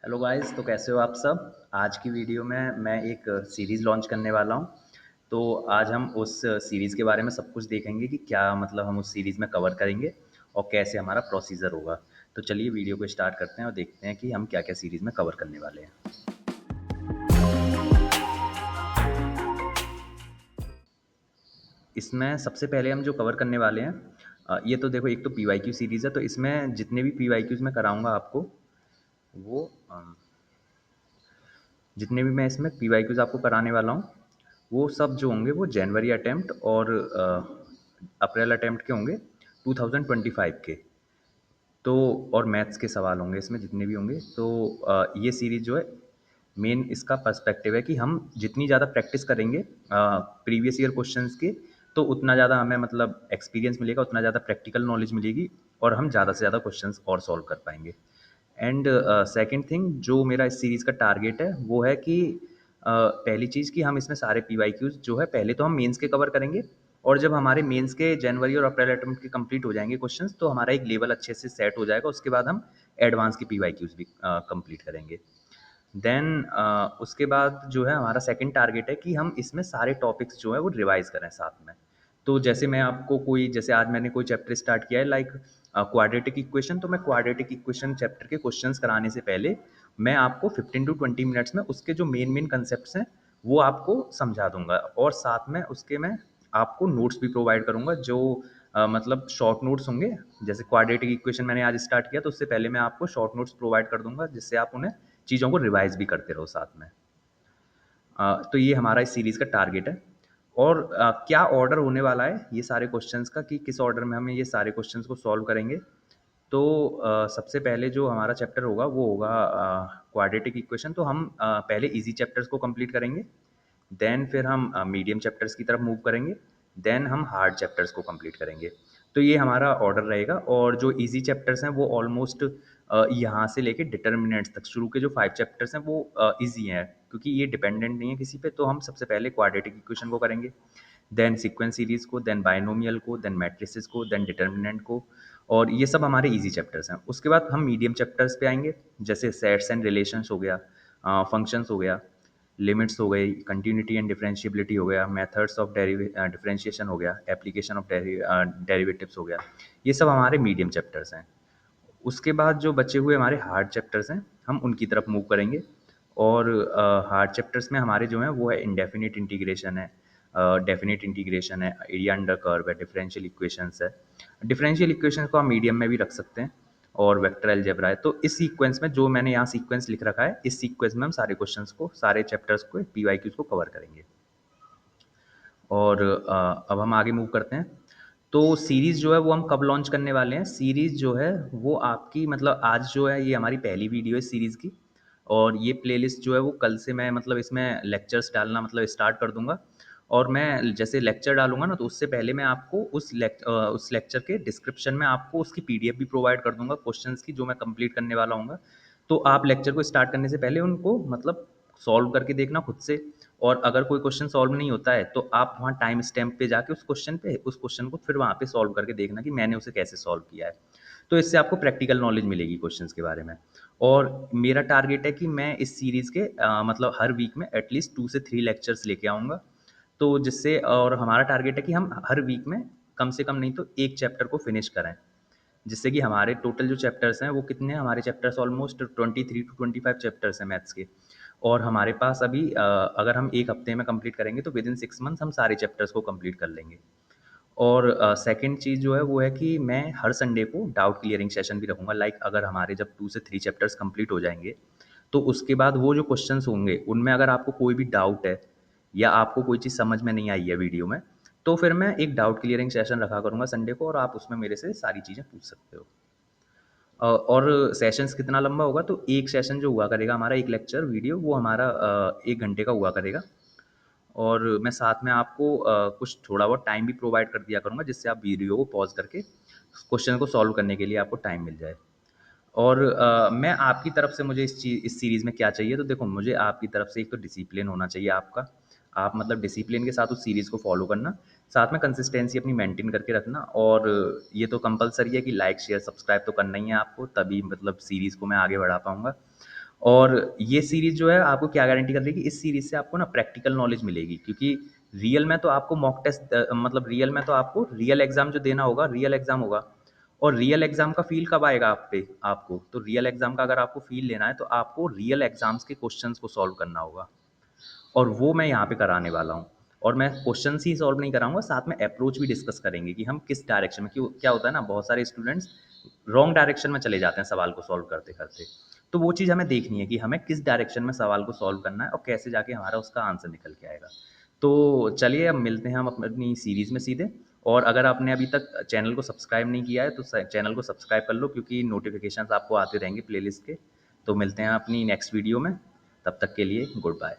Hello guys, तो कैसे हो आप सब। आज की वीडियो में मैं एक सीरीज़ लॉन्च करने वाला हूँ। तो आज हम उस सीरीज़ के बारे में सब कुछ देखेंगे कि क्या मतलब हम उस सीरीज़ में कवर करेंगे और कैसे हमारा प्रोसीजर होगा। तो चलिए वीडियो को स्टार्ट करते हैं और देखते हैं कि हम क्या-क्या सीरीज़ में कवर करने वाले हैं। इसमें सबसे पहले हम जो कवर करने वाले हैं, ये तो देखो, एक तो पीवाईक्यू सीरीज़ है, तो इसमें जितने भी पीवाईक्यूज़ मैं कराऊँगा आपको, वो जितने भी मैं इसमें पीवाईक्यूज़ आपको कराने वाला हूँ, वो सब जो होंगे वो जनवरी अटेम्प्ट और अप्रैल अटेम्प्ट के होंगे, 2025 के। तो और मैथ्स के सवाल होंगे इसमें जितने भी होंगे। तो ये सीरीज़ जो है, मेन इसका पर्सपेक्टिव है कि हम जितनी ज़्यादा प्रैक्टिस करेंगे प्रीवियस ईयर क्वेश्चंस के, तो उतना ज़्यादा हमें मतलब एक्सपीरियंस मिलेगा, उतना ज़्यादा प्रैक्टिकल नॉलेज मिलेगी और हम ज़्यादा से ज़्यादा क्वेश्चंस और सॉल्व कर पाएंगे। एंड सेकंड थिंग जो मेरा इस सीरीज़ का टारगेट है वो है कि पहली चीज़ कि हम इसमें सारे पीवाईक्यूज़ जो है, पहले तो हम मेंस के कवर करेंगे और जब हमारे मेंस के जनवरी और अप्रैल अटेम्प्ट के कंप्लीट हो जाएंगे क्वेश्चंस, तो हमारा एक लेवल अच्छे से सेट हो जाएगा। उसके बाद हम एडवांस के पीवाईक्यूज़ भी कंप्लीट करेंगे। देन उसके बाद जो है, हमारा सेकंड टारगेट है कि हम इसमें सारे टॉपिक्स जो है वो रिवाइज़ करें साथ में। तो जैसे मैं आपको कोई, जैसे आज मैंने कोई चैप्टर स्टार्ट किया है लाइक क्वाड्रेटिक इक्वेशन, तो मैं क्वाड्रेटिक इक्वेशन चैप्टर के क्वेश्चंस कराने से पहले मैं आपको 15 टू 20 मिनट्स में उसके जो मेन कॉन्सेप्ट्स हैं वो आपको समझा दूँगा और साथ में उसके मैं आपको नोट्स भी प्रोवाइड करूँगा जो मतलब शॉर्ट नोट्स होंगे। जैसे क्वाड्रेटिक इक्वेशन मैंने आज स्टार्ट किया, तो उससे पहले मैं आपको शॉर्ट नोट्स प्रोवाइड कर दूँगा जिससे आप उन्हें चीज़ों को रिवाइज़ भी करते रहो साथ में। तो ये हमारा इस सीरीज़ का टारगेट है। और क्या ऑर्डर होने वाला है ये सारे क्वेश्चंस का, कि किस ऑर्डर में हम ये सारे क्वेश्चंस को सॉल्व करेंगे। तो सबसे पहले जो हमारा चैप्टर होगा वो होगा क्वाड्रेटिक इक्वेशन। तो हम पहले इजी चैप्टर्स को कंप्लीट करेंगे, देन फिर हम मीडियम चैप्टर्स की तरफ मूव करेंगे, देन हम हार्ड चैप्टर्स को कंप्लीट करेंगे। तो ये हमारा ऑर्डर रहेगा। और जो इजी चैप्टर्स हैं वो ऑलमोस्ट यहाँ से लेके डिटर्मिनेंट्स तक शुरू के जो 5 चैप्टर्स हैं वो ईजी हैं, क्योंकि ये डिपेंडेंट नहीं है किसी पे। तो हम सबसे पहले क्वाड्रेटिक इक्वेशन को करेंगे, देन सीक्वेंस सीरीज़ को, देन बाइनोमियल को, देन मैट्रिसेस को, देन डिटर्मिनेंट को। और ये सब हमारे इजी चैप्टर्स हैं। उसके बाद हम मीडियम चैप्टर्स पे आएंगे, जैसे सेट्स एंड रिलेशंस हो गया, फंक्शंस हो गया, लिमिट्स हो गई, कंटिन्यूटी एंड डिफरेंशिएबिलिटी हो गया, मेथड्स ऑफ डिफरेंशिएशन हो गया, एप्लीकेशन ऑफ डेरिवेटिव्स हो गया। ये सब हमारे मीडियम चैप्टर्स हैं। उसके बाद जो बचे हुए हमारे हार्ड चैप्टर्स हैं, हम उनकी तरफ मूव करेंगे। और हार्ड चैप्टर्स में हमारे जो हैं वो है इंडेफिनिट इंटीग्रेशन है, डेफिनिट इंटीग्रेशन है, एरिया अंडर कर्व है, डिफरेंशियल इक्वेशंस है। डिफरेंशियल इक्वेशन को हम मीडियम में भी रख सकते हैं, और वेक्टर अलजेब्रा है। तो इस सीक्वेंस में जो मैंने यहाँ सीक्वेंस लिख रखा है, इस सीक्वेंस में हम सारे क्वेश्चंस को, सारे चैप्टर्स को, पीवाईक्यूज को कवर करेंगे। और अब हम आगे मूव करते हैं। तो सीरीज़ जो है वो हम कब लॉन्च करने वाले हैं। सीरीज़ जो है वो आपकी, मतलब आज जो है ये हमारी पहली वीडियो है सीरीज़ की, और ये प्लेलिस्ट जो है वो कल से मैं मतलब इसमें लेक्चर्स डालना मतलब स्टार्ट कर दूंगा। और मैं जैसे लेक्चर डालूंगा ना, तो उससे पहले मैं आपको उस लेक्चर के डिस्क्रिप्शन में आपको उसकी पीडीएफ भी प्रोवाइड कर दूंगा क्वेश्चंस की, जो मैं कंप्लीट करने वाला हूँ। तो आप लेक्चर को स्टार्ट करने से पहले उनको मतलब सॉल्व करके देखना खुद से। और अगर कोई क्वेश्चन सॉल्व नहीं होता है तो आप वहाँ टाइम स्टैम्प पे जाके उस क्वेश्चन को फिर वहाँ पे सॉल्व करके देखना कि मैंने उसे कैसे सॉल्व किया है। तो इससे आपको प्रैक्टिकल नॉलेज मिलेगी क्वेश्चंस के बारे में। और मेरा टारगेट है कि मैं इस सीरीज़ के मतलब हर वीक में एटलीस्ट 2 से 3 लेक्चर्स लेके आऊँगा। तो जिससे, और हमारा टारगेट है कि हम हर वीक में कम से कम नहीं तो एक चैप्टर को फिनिश करें। जिससे कि हमारे टोटल जो चैप्टर्स हैं वो कितने हैं, हमारे चैप्टर्स ऑलमोस्ट 23 टू 25 चैप्टर्स हैं मैथ्स के। और हमारे पास अभी अगर हम एक हफ्ते में कंप्लीट करेंगे तो विद इन 6 मंथ्स हम सारे चैप्टर्स को कंप्लीट कर लेंगे। और सेकंड चीज़ जो है वो है कि मैं हर संडे को डाउट क्लियरिंग सेशन भी रखूँगा। लाइक अगर हमारे जब 2 से 3 चैप्टर्स कंप्लीट हो जाएँगे, तो उसके बाद वो जो क्वेश्चंस होंगे उनमें अगर आपको कोई भी डाउट है या आपको कोई चीज़ समझ में नहीं आई है वीडियो में, तो फिर मैं एक डाउट क्लियरिंग सेशन रखा करूँगा संडे को, और आप उसमें मेरे से सारी चीज़ें पूछ सकते हो। और सेशंस कितना लंबा होगा, तो एक सेशन जो हुआ करेगा हमारा, एक लेक्चर वीडियो, वो हमारा 1 घंटे का हुआ करेगा। और मैं साथ में आपको कुछ थोड़ा बहुत टाइम भी प्रोवाइड कर दिया करूँगा, जिससे आप वीडियो को पॉज़ करके क्वेश्चन को सॉल्व करने के लिए आपको टाइम मिल जाए। और मैं आपकी तरफ से, मुझे इस सीरीज़ में क्या चाहिए, तो देखो, मुझे आपकी तरफ से एक तो डिसिप्लिन होना चाहिए आपका। आप मतलब डिसिप्लिन के साथ उस सीरीज़ को फ़ॉलो करना, साथ में कंसिस्टेंसी अपनी मेंटेन करके रखना। और ये तो कंपल्सरी है कि लाइक, शेयर, सब्सक्राइब तो करना ही है आपको, तभी मतलब सीरीज़ को मैं आगे बढ़ा पाऊँगा। और ये सीरीज़ जो है आपको क्या गारंटी कर देगी, इस सीरीज़ से आपको ना प्रैक्टिकल नॉलेज मिलेगी, क्योंकि रियल में तो आपको मॉक टेस्ट मतलब रियल में तो आपको रियल एग्ज़ाम जो देना होगा, रियल एग्ज़ाम होगा। और रियल एग्ज़ाम का फ़ील कब आएगा आप पे आपको? तो रियल एग्ज़ाम का अगर आपको फ़ील लेना है तो आपको रियल एग्ज़ाम्स के क्वेश्चंस को सॉल्व करना होगा। और वो मैं यहाँ पे कराने वाला हूँ। और मैं क्वेश्चंस ही सॉल्व नहीं कराऊँगा, साथ में अप्रोच भी डिस्कस करेंगे कि हम किस डायरेक्शन में, क्यों क्या होता है ना, बहुत सारे स्टूडेंट्स रॉन्ग डायरेक्शन में चले जाते हैं सवाल को सॉल्व करते-करते। तो वो चीज़ हमें देखनी है कि हमें किस डायरेक्शन में सवाल को सॉल्व करना है और कैसे जाके हमारा उसका आंसर निकल के आएगा। तो चलिए अब मिलते हैं हम अपनी सीरीज़ में सीधे। और अगर आपने अभी तक चैनल को सब्सक्राइब नहीं किया है तो चैनल को सब्सक्राइब कर लो, क्योंकि नोटिफिकेशंस आपको आते रहेंगे प्लेलिस्ट के। तो मिलते हैं अपनी नेक्स्ट वीडियो में, तब तक के लिए गुड बाय।